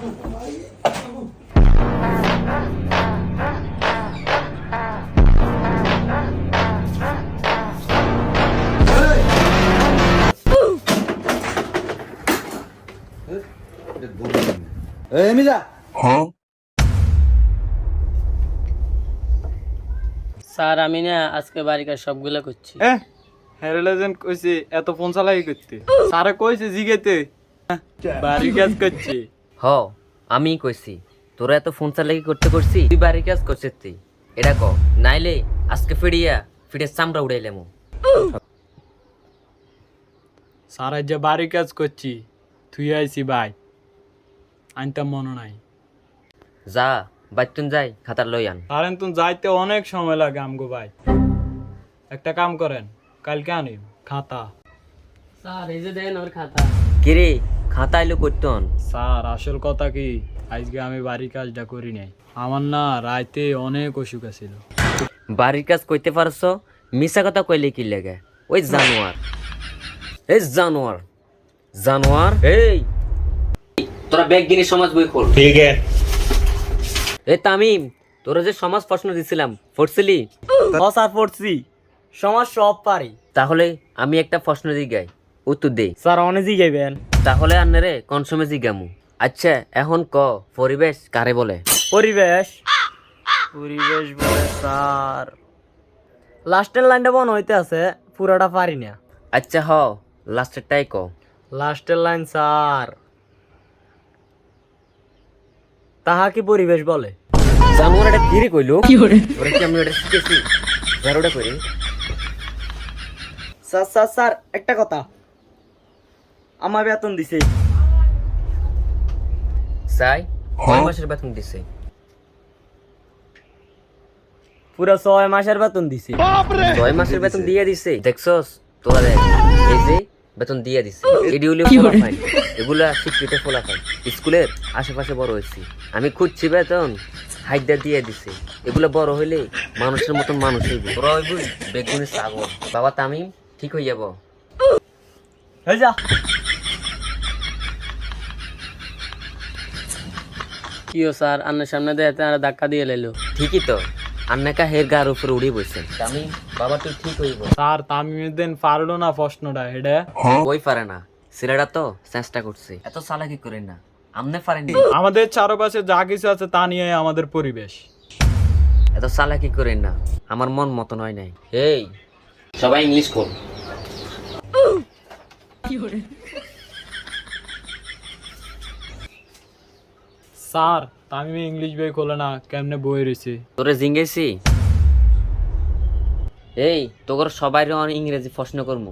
Sir আমি না আজকে বাড়ির কাজ সবগুলো করছি। হেরোলেজেন্ট কইছে এত ফোন চালাই করতে, স্যারে কইছে জিগেতে বাড়ির কাজ করছে। হ আমি কইছি তোরা এত ফোন চালাকি করতে করছি, তুই বাড়ির কাজ করছিস তুই এটা ক, নাইলে আজকে ফিরে চামড়া উড়াইলাম। স্যার আজ যে বাড়ির কাজ করছি তুই আইছি ভাই, আনতাম মনে নাই। যা বাইতুন যাই খাতার লই আন। স্যার তুমি যাইতে অনেক সময় লাগে আমগো ভাই, একটা কাম করেন কালকে আনি খাতা। স্যার এই যে দেন আমার খাতা। কিরে খাতা এলো করতন? স্যার আসল কথা কি, আজকে আমি বাড়ির কাজটা করি নাই, আমার না রাইতে অনেক অসুখ আছিল। বাড়ির কাজ করতে পারছ, মিশা কথা কইলে কি লাগে? ওই জানোয়ার, এই জানোয়ার জানোয়ার, এই তোরা ব্যাগ গিনি সমাজ বই খোল। ঠিক আছে। এ তামিম, তোরা যে সমাজ প্রশ্ন দিছিলাম পড়ছিলি? স্যার পড়ছি, সমাজ সব পারি। তাহলে আমি একটা প্রশ্ন জিগাই, উত্তর দে। স্যার অনেক জিগাইবেন। তাহলে আন্নারে কোন সময় জিগামু। আচ্ছা এখন ক, পরিবেশ কারে বলে? পরিবেশ পরিবেশ বলে স্যার, লাস্টের লাইনটা বন হইতে আছে, পুরোটা পারি না। আচ্ছা হ, লাস্টেরটাই ক। লাস্টের লাইন স্যার, তাহা কি পরিবেশ বলে? জানোয়ার এটা কি রে কইলো? ওরে কি আমি এটা শিখেছি? জারোটা করি। স্যার স্যার স্যার একটা কথা, আমার বেতন দিছে। সাই কয় মাসের বেতন দিছে? পুরো 6 মাসের বেতন দিছে। 6 মাসের বেতন দিয়ে দিছে? দেখছস তোরা দেখ, এই যে বেতন দিয়ে দিছে, এডিউলি ফলাফাইন, এগুলা শিক্ষিত ফলাফাইন, স্কুলের আশেপাশে বড় হয়েছি আমি, খুঁজছি বেতন হাইদা দিয়ে দিছে। এগুলা বড় হইলে মানুষের মতন মানুষ হইব, তোরা হইব বেগুনি ছাগল। বাবা তামিম ঠিক হয়ে যাব। হয়ে যা। কিও স্যার আন্নার সামনে দিয়ে আর ধাক্কা দিয়ে লাইলো। ঠিকই তো, আন্নাকা হের গার উপরে উড়ে বসছেন। তামিম বাবা তুই ঠিক হইব। স্যার তামিমের দিন পারলো না প্রশ্নটা, এটা ওই পারে না, ছেলেটা তো চেষ্টা করছে, এত চালাকি করেন না, আমনে পারেননি। আমাদের চারপাশে যা কিছু আছে তা নিয়ে আমাদের পরিবেশ। এত চালাকি করেন না, আমার মন মতন হয় নাই। এই সবাই ইংলিশ কর। স্যার তামিমে ইংলিশ বই খোলে না, কেমনে বই রয়েছে? তোরে জিঙ্গেছি, এই তোর সবাই ইংরেজি প্রশ্ন করবো।